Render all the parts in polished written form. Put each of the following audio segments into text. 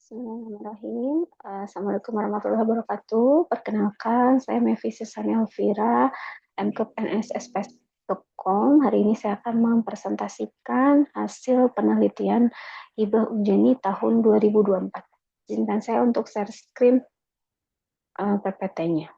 Bismillahirrahmanirrahim. Assalamualaikum warahmatullahi wabarakatuh. Perkenalkan, saya Mevi Susani Elvira, MKEP NSSP.com. Hari ini saya akan mempresentasikan hasil penelitian Hibah Unjani tahun 2024. Izinkan saya untuk share screen PPT-nya.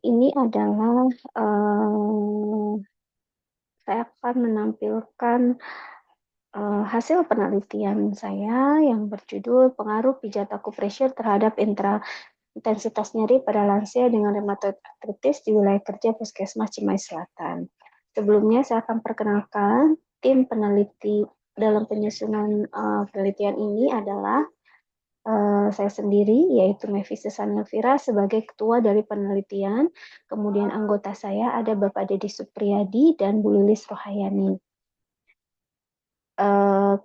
Ini adalah saya akan menampilkan hasil penelitian saya yang berjudul pengaruh pijat akupressure terhadap intensitas nyeri pada lansia dengan rheumatoid arthritis di wilayah kerja Puskesmas Cimahi Selatan. Sebelumnya saya akan perkenalkan tim peneliti dalam penyusunan penelitian ini adalah saya sendiri, yaitu Mevi Susani Elvira sebagai ketua dari penelitian. Kemudian anggota saya ada Bapak Dedi Supriyadi dan Bu Lilis Rohayani.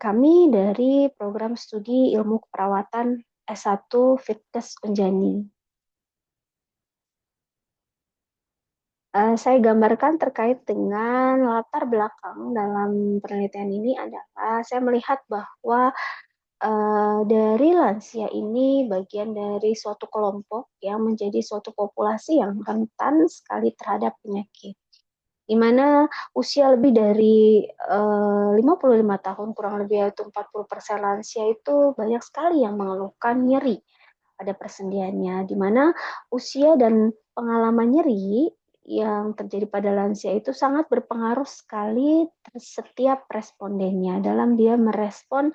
Kami dari program studi ilmu keperawatan S1 Fitkes Unjani. Saya gambarkan terkait dengan latar belakang dalam penelitian ini adalah saya melihat bahwa dari lansia ini bagian dari suatu kelompok yang menjadi suatu populasi yang rentan sekali terhadap penyakit, di mana usia lebih dari 55 tahun, kurang lebih yaitu 40% lansia itu banyak sekali yang mengeluhkan nyeri pada persendiannya, di mana usia dan pengalaman nyeri yang terjadi pada lansia itu sangat berpengaruh sekali setiap respondennya dalam dia merespon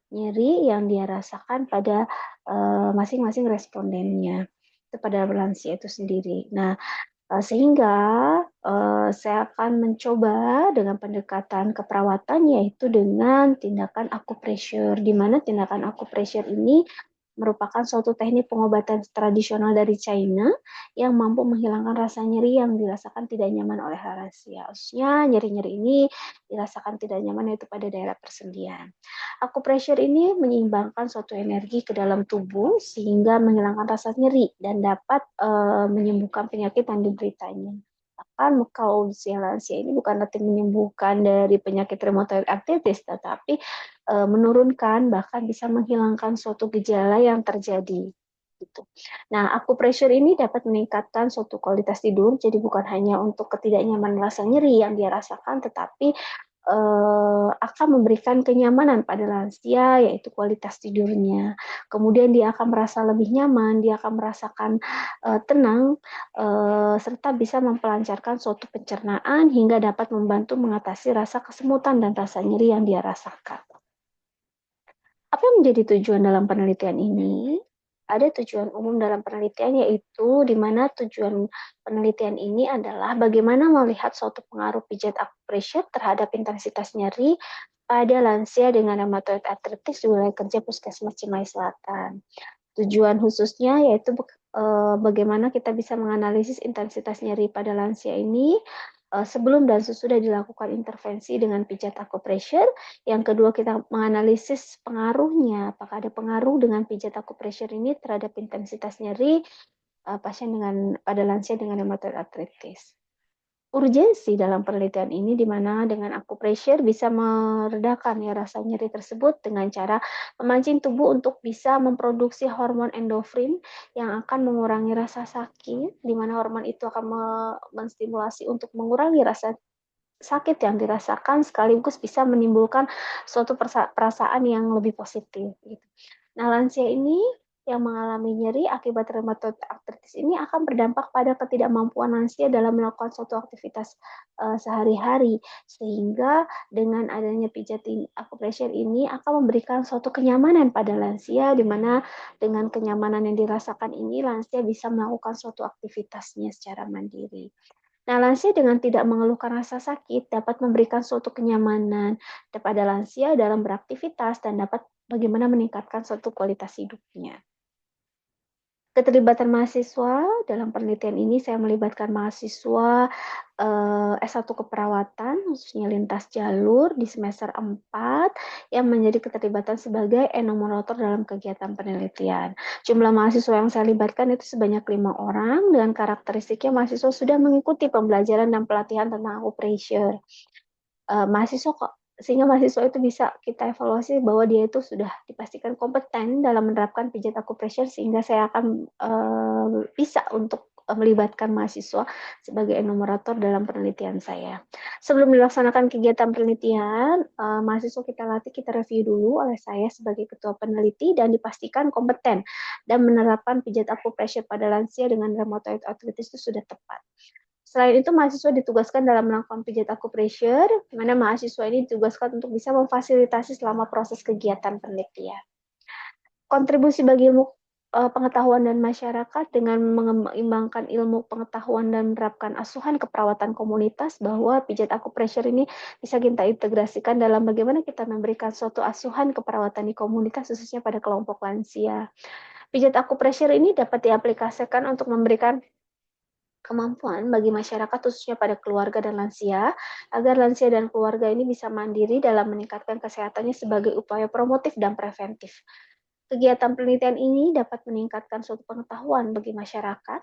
nyeri yang dia rasakan pada masing-masing respondennya pada lansia itu sendiri. Nah, sehingga saya akan mencoba dengan pendekatan keperawatan yaitu dengan tindakan acupressure, di mana tindakan acupressure ini merupakan suatu teknik pengobatan tradisional dari China yang mampu menghilangkan rasa nyeri yang dirasakan tidak nyaman oleh lansia. Khususnya nyeri-nyeri ini dirasakan tidak nyaman yaitu pada daerah persendian. Acupressure ini menyeimbangkan suatu energi ke dalam tubuh sehingga menghilangkan rasa nyeri dan dapat menyembuhkan penyakit yang dideritanya. Bahkan kalau usia lansia ini bukan berarti menyembuhkan dari penyakit rheumatoid arthritis, tetapi menurunkan bahkan bisa menghilangkan suatu gejala yang terjadi. Gitu. Nah, acupressure ini dapat meningkatkan suatu kualitas tidur, jadi bukan hanya untuk ketidaknyamanan rasa nyeri yang dia rasakan, tetapi akan memberikan kenyamanan pada lansia, yaitu kualitas tidurnya. Kemudian dia akan merasa lebih nyaman, dia akan merasakan tenang, serta bisa mempelancarkan suatu pencernaan hingga dapat membantu mengatasi rasa kesemutan dan rasa nyeri yang dia rasakan. Apa yang menjadi tujuan dalam penelitian ini? Ada tujuan umum dalam penelitian, yaitu di mana tujuan penelitian ini adalah bagaimana melihat suatu pengaruh pijat acupressure terhadap intensitas nyeri pada lansia dengan rheumatoid arthritis di wilayah kerja Puskesmas Cimahi Selatan. Tujuan khususnya yaitu bagaimana kita bisa menganalisis intensitas nyeri pada lansia ini sebelum dan sesudah dilakukan intervensi dengan pijat acupressure. Yang kedua, kita menganalisis pengaruhnya, apakah ada pengaruh dengan pijat acupressure ini terhadap intensitas nyeri pasien pada lansia dengan rheumatoid arthritis. Urgensi dalam penelitian ini di mana dengan acupressure bisa meredakan ya rasa nyeri tersebut dengan cara memancing tubuh untuk bisa memproduksi hormon endorfin yang akan mengurangi rasa sakit, di mana hormon itu akan menstimulasi untuk mengurangi rasa sakit yang dirasakan sekaligus bisa menimbulkan suatu perasaan yang lebih positif gitu. Nah, lansia ini yang mengalami nyeri akibat rheumatoid arthritis ini akan berdampak pada ketidakmampuan lansia dalam melakukan suatu aktivitas sehari-hari, sehingga dengan adanya pijat acupressure ini akan memberikan suatu kenyamanan pada lansia, di mana dengan kenyamanan yang dirasakan ini lansia bisa melakukan suatu aktivitasnya secara mandiri. Nah, lansia dengan tidak mengeluhkan rasa sakit dapat memberikan suatu kenyamanan kepada lansia dalam beraktivitas dan dapat bagaimana meningkatkan suatu kualitas hidupnya. Keterlibatan mahasiswa dalam penelitian ini saya melibatkan mahasiswa S1 keperawatan, khususnya lintas jalur di semester 4 yang menjadi keterlibatan sebagai enumerator dalam kegiatan penelitian. Jumlah mahasiswa yang saya libatkan itu sebanyak 5 orang dengan karakteristiknya mahasiswa sudah mengikuti pembelajaran dan pelatihan tentang acupressure. Mahasiswa kok sehingga mahasiswa itu bisa kita evaluasi bahwa dia itu sudah dipastikan kompeten dalam menerapkan pijat acupressure sehingga saya akan bisa untuk melibatkan mahasiswa sebagai enumerator dalam penelitian saya. Sebelum dilaksanakan kegiatan penelitian, mahasiswa kita latih, kita review dulu oleh saya sebagai ketua peneliti dan dipastikan kompeten dan menerapkan pijat acupressure pada lansia dengan rheumatoid arthritis itu sudah tepat. Selain itu, mahasiswa ditugaskan dalam melakukan pijat acupressure, di mana mahasiswa ini ditugaskan untuk bisa memfasilitasi selama proses kegiatan penelitian. Kontribusi bagi ilmu pengetahuan dan masyarakat dengan mengembangkan ilmu pengetahuan dan menerapkan asuhan keperawatan komunitas bahwa pijat acupressure ini bisa kita integrasikan dalam bagaimana kita memberikan suatu asuhan keperawatan di komunitas khususnya pada kelompok lansia. Pijat acupressure ini dapat diaplikasikan untuk memberikan kemampuan bagi masyarakat khususnya pada keluarga dan lansia, agar lansia dan keluarga ini bisa mandiri dalam meningkatkan kesehatannya sebagai upaya promotif dan preventif. Kegiatan penelitian ini dapat meningkatkan suatu pengetahuan bagi masyarakat,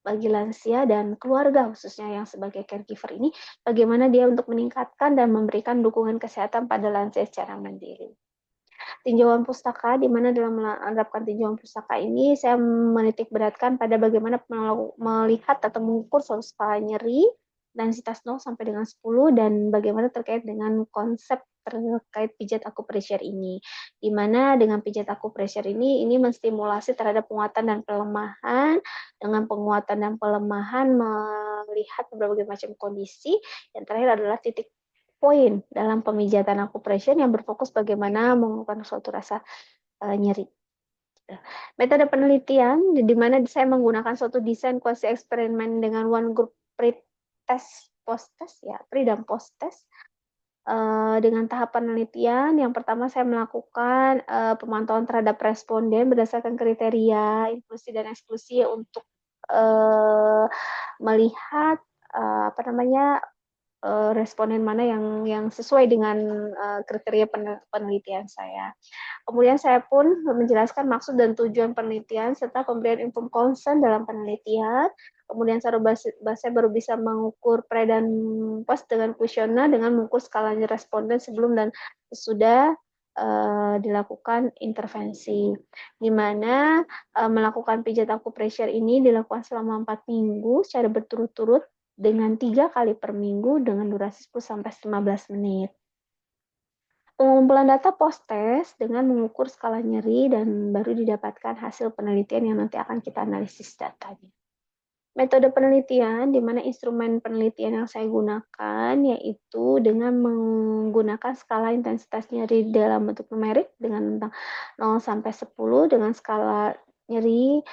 bagi lansia dan keluarga khususnya yang sebagai caregiver ini, bagaimana dia untuk meningkatkan dan memberikan dukungan kesehatan pada lansia secara mandiri. Tinjauan pustaka, di mana dalam menerapkan tinjauan pustaka ini saya menitik beratkan pada bagaimana melihat atau mengukur suatu skala nyeri densitas 0 sampai dengan 10 dan bagaimana terkait dengan konsep terkait pijat acupressure ini. Di mana dengan pijat acupressure ini menstimulasi terhadap penguatan dan pelemahan, dengan penguatan dan pelemahan melihat berbagai macam kondisi. Yang terakhir adalah titik poin dalam pemijatan acupressure yang berfokus bagaimana mengubah suatu rasa nyeri. Metode penelitian di mana saya menggunakan suatu desain kuasi eksperimen dengan one group pre-test, post-test ya, pre dan post-test. Dengan tahap penelitian, yang pertama saya melakukan pemantauan terhadap responden berdasarkan kriteria inklusi dan eksklusi untuk melihat apa namanya responden mana yang sesuai dengan kriteria penelitian saya. Kemudian saya pun menjelaskan maksud dan tujuan penelitian serta pemberian inform consent dalam penelitian. Kemudian saya baru bisa mengukur pre dan post dengan kuesioner dengan mengukur skalanya responden sebelum dan sesudah dilakukan intervensi, di mana melakukan pijat acupressure ini dilakukan selama 4 minggu secara berturut-turut dengan 3 kali per minggu dengan durasi 10-15 menit. Pengumpulan data post-test dengan mengukur skala nyeri dan baru didapatkan hasil penelitian yang nanti akan kita analisis datanya. Metode penelitian, di mana instrumen penelitian yang saya gunakan yaitu dengan menggunakan skala intensitas nyeri dalam bentuk numerik dengan 0 sampai 10 dengan skala nyeri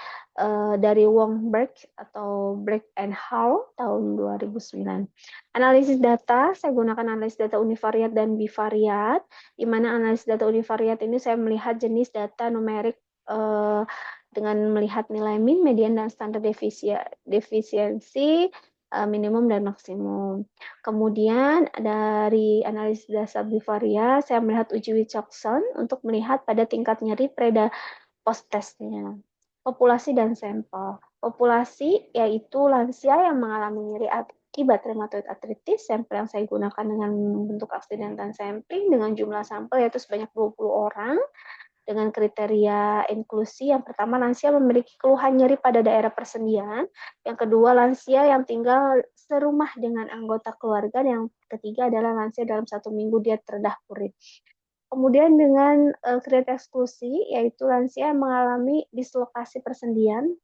dari Wong-Berg atau Berg and Hall tahun 2009. Analisis data, saya gunakan analisis data univariat dan bivariat, di mana analisis data univariat ini saya melihat jenis data numerik dengan melihat nilai min, median, dan standar defisiensi minimum dan maksimum. Kemudian dari analisis dasar bivariat, saya melihat uji Wilcoxon untuk melihat pada tingkat nyeri pre dan post testnya. Populasi dan sampel. Populasi yaitu lansia yang mengalami nyeri akibat rheumatoid arthritis. Sampel yang saya gunakan dengan bentuk aksidental sampling dengan jumlah sampel yaitu sebanyak 20 orang. Dengan kriteria inklusi, yang pertama lansia memiliki keluhan nyeri pada daerah persendian, yang kedua lansia yang tinggal serumah dengan anggota keluarga, yang ketiga adalah lansia dalam 1 minggu diet rendah purin. Kemudian dengan kriteria eksklusi, yaitu lansia yang mengalami dislokasi persendian,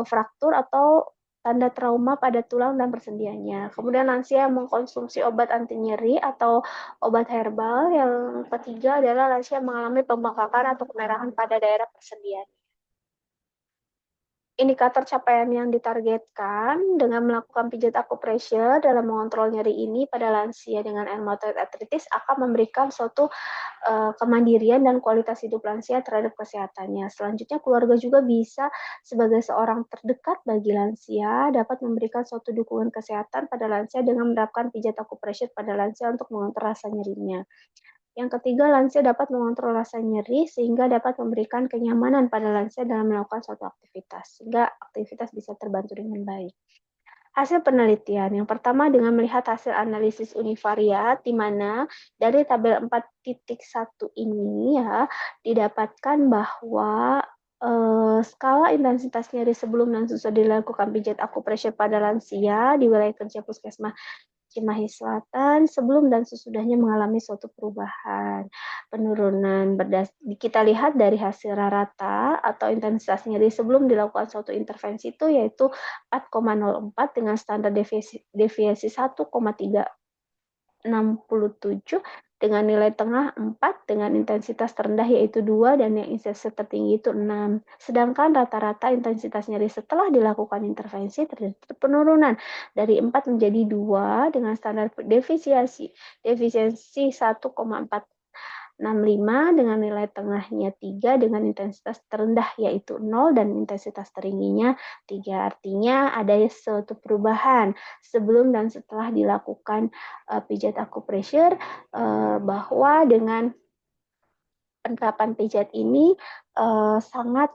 fraktur atau tanda trauma pada tulang dan persendiannya. Kemudian lansia yang mengkonsumsi obat anti nyeri atau obat herbal. Yang ketiga adalah lansia yang mengalami pembengkakan atau kemerahan pada daerah persendian. indikator capaian yang ditargetkan dengan melakukan pijat acupressure dalam mengontrol nyeri ini pada lansia dengan rheumatoid arthritis akan memberikan suatu kemandirian dan kualitas hidup lansia terhadap kesehatannya. Selanjutnya, keluarga juga bisa sebagai seorang terdekat bagi lansia dapat memberikan suatu dukungan kesehatan pada lansia dengan menerapkan pijat acupressure pada lansia untuk mengontrol rasa nyerinya. Yang ketiga, lansia dapat mengontrol rasa nyeri sehingga dapat memberikan kenyamanan pada lansia dalam melakukan suatu aktivitas, sehingga aktivitas bisa terbantu dengan baik. Hasil penelitian, yang pertama dengan melihat hasil analisis univariat, di mana dari tabel 4.1 ini ya, didapatkan bahwa skala intensitas nyeri sebelum dan sesudah dilakukan pijat acupressure pada lansia di wilayah kerja Puskesmas Cimahi Selatan sebelum dan sesudahnya mengalami suatu perubahan penurunan. Kita lihat dari hasil rata atau intensitas nyeri sebelum dilakukan suatu intervensi itu yaitu 4,04 dengan standar deviasi 1,367 dengan nilai tengah 4 dengan intensitas terendah yaitu 2 dan yang intensitas tertinggi itu 6. Sedangkan rata-rata intensitas nyeri setelah dilakukan intervensi terjadi penurunan dari 4 menjadi 2 dengan standar defisiensi 1,465 dengan nilai tengahnya 3 dengan intensitas terendah yaitu 0 dan intensitas tertingginya 3. Artinya ada suatu perubahan sebelum dan setelah dilakukan pijat acupressure bahwa dengan penerapan pijat ini sangat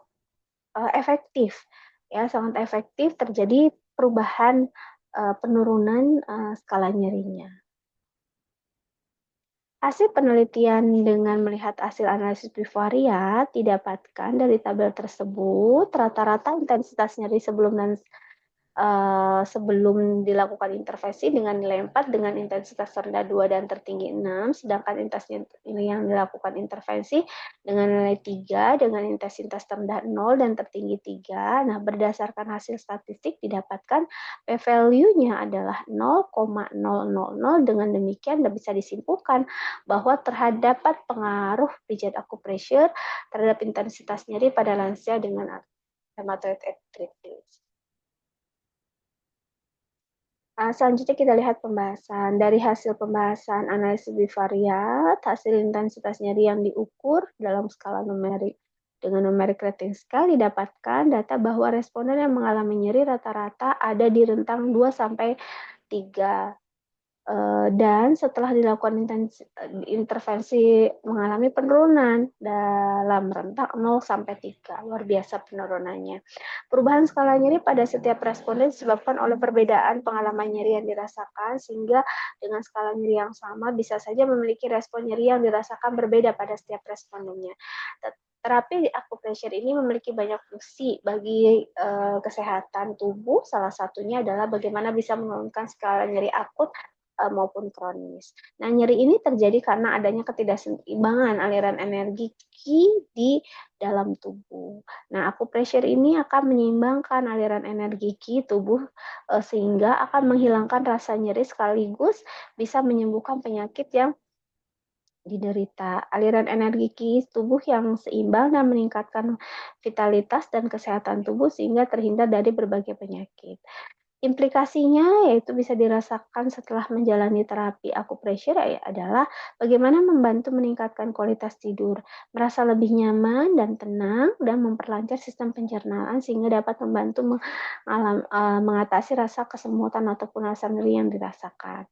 efektif ya, sangat efektif terjadi perubahan penurunan skala nyerinya. Hasil penelitian dengan melihat hasil analisis bivariat didapatkan dari tabel tersebut, rata-rata intensitas nyeri sebelum dan sebelum dilakukan intervensi dengan nilai 4 dengan intensitas rendah 2 dan tertinggi 6, sedangkan intensitas ini yang dilakukan intervensi dengan nilai 3 dengan intensitas terendah 0 dan tertinggi 3. Nah, berdasarkan hasil statistik didapatkan p-value-nya adalah 0,000. Dengan demikian bisa disimpulkan bahwa terhadap pengaruh pijat acupressure terhadap intensitas nyeri pada lansia dengan rheumatoid arthritis. Selanjutnya kita lihat pembahasan. Dari hasil pembahasan analisis bivariat, hasil intensitas nyeri yang diukur dalam skala numerik dengan numeric rating scale didapatkan data bahwa responden yang mengalami nyeri rata-rata ada di rentang 2 sampai 3. Dan setelah dilakukan intervensi mengalami penurunan dalam rentang 0 sampai 3. Luar biasa penurunannya. Perubahan skala nyeri pada setiap responden disebabkan oleh perbedaan pengalaman nyeri yang dirasakan, sehingga dengan skala nyeri yang sama bisa saja memiliki respon nyeri yang dirasakan berbeda pada setiap respondennya. Terapi acupressure ini memiliki banyak fungsi bagi kesehatan tubuh. Salah satunya adalah bagaimana bisa menurunkan skala nyeri akut maupun kronis. Nah, nyeri ini terjadi karena adanya ketidakseimbangan aliran energi Qi di dalam tubuh. Nah, acupressure ini akan menyeimbangkan aliran energi Qi tubuh sehingga akan menghilangkan rasa nyeri sekaligus bisa menyembuhkan penyakit yang diderita. Aliran energi Qi tubuh yang seimbang dan meningkatkan vitalitas dan kesehatan tubuh sehingga terhindar dari berbagai penyakit. Implikasinya yaitu bisa dirasakan setelah menjalani terapi acupressure adalah bagaimana membantu meningkatkan kualitas tidur, merasa lebih nyaman dan tenang, dan memperlancar sistem pencernaan sehingga dapat membantu mengatasi rasa kesemutan ataupun rasa nyeri yang dirasakan.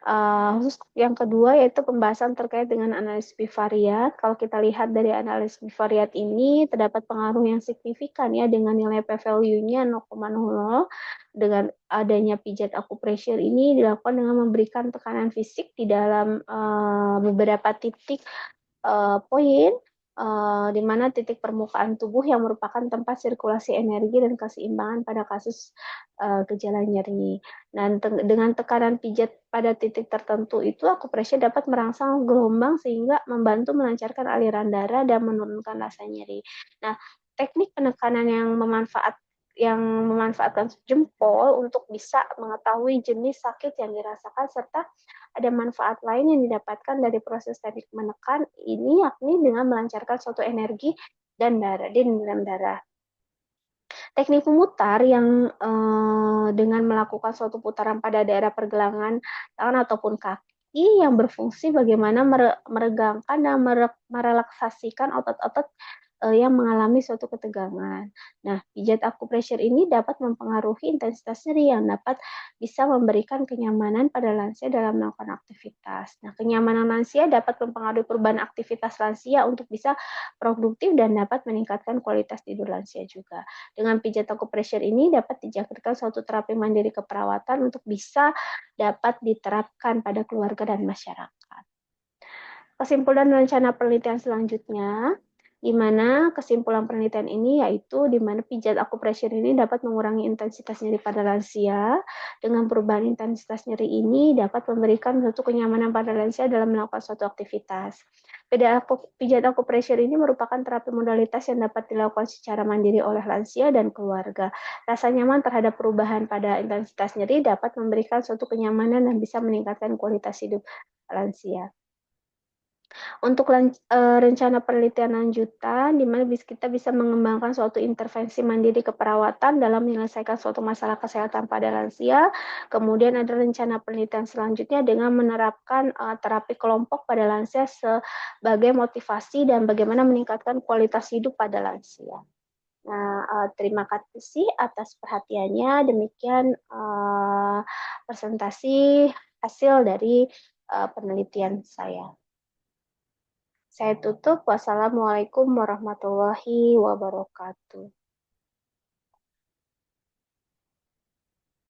Khusus yang kedua yaitu pembahasan terkait dengan analisis bivariat. Kalau kita lihat dari analisis bivariat ini terdapat pengaruh yang signifikan ya dengan nilai p-value-nya 0,00. Dengan adanya pijat acupressure ini dilakukan dengan memberikan tekanan fisik di dalam beberapa titik poin di mana titik permukaan tubuh yang merupakan tempat sirkulasi energi dan keseimbangan pada kasus gejala nyeri. Dan dengan tekanan pijat pada titik tertentu itu, acupressure dapat merangsang gelombang sehingga membantu melancarkan aliran darah dan menurunkan rasa nyeri. Nah, teknik penekanan yang memanfaatkan jempol untuk bisa mengetahui jenis sakit yang dirasakan serta ada manfaat lain yang didapatkan dari proses teknik menekan ini yakni dengan melancarkan suatu energi dan darah di dalam darah. Teknik memutar yang dengan melakukan suatu putaran pada daerah pergelangan tangan ataupun kaki yang berfungsi bagaimana meregangkan dan merelaksasikan otot-otot yang mengalami suatu ketegangan. Nah, pijat acupressure ini dapat mempengaruhi intensitas nyeri yang dapat bisa memberikan kenyamanan pada lansia dalam melakukan aktivitas. Nah, kenyamanan lansia dapat mempengaruhi perubahan aktivitas lansia untuk bisa produktif dan dapat meningkatkan kualitas tidur lansia juga. Dengan pijat acupressure ini dapat dijadikan suatu terapi mandiri keperawatan untuk bisa dapat diterapkan pada keluarga dan masyarakat. Kesimpulan rencana penelitian selanjutnya, di mana kesimpulan penelitian ini yaitu di mana pijat acupressure ini dapat mengurangi intensitas nyeri pada lansia. Dengan perubahan intensitas nyeri ini dapat memberikan suatu kenyamanan pada lansia dalam melakukan suatu aktivitas. Pijat acupressure ini merupakan terapi modalitas yang dapat dilakukan secara mandiri oleh lansia dan keluarga. Rasa nyaman terhadap perubahan pada intensitas nyeri dapat memberikan suatu kenyamanan dan bisa meningkatkan kualitas hidup lansia. Untuk rencana penelitian lanjutan, di mana kita bisa mengembangkan suatu intervensi mandiri keperawatan dalam menyelesaikan suatu masalah kesehatan pada lansia. Kemudian ada rencana penelitian selanjutnya dengan menerapkan terapi kelompok pada lansia sebagai motivasi dan bagaimana meningkatkan kualitas hidup pada lansia. Nah, terima kasih atas perhatiannya. Demikian presentasi hasil dari penelitian saya. Saya tutup. Wassalamualaikum warahmatullahi wabarakatuh.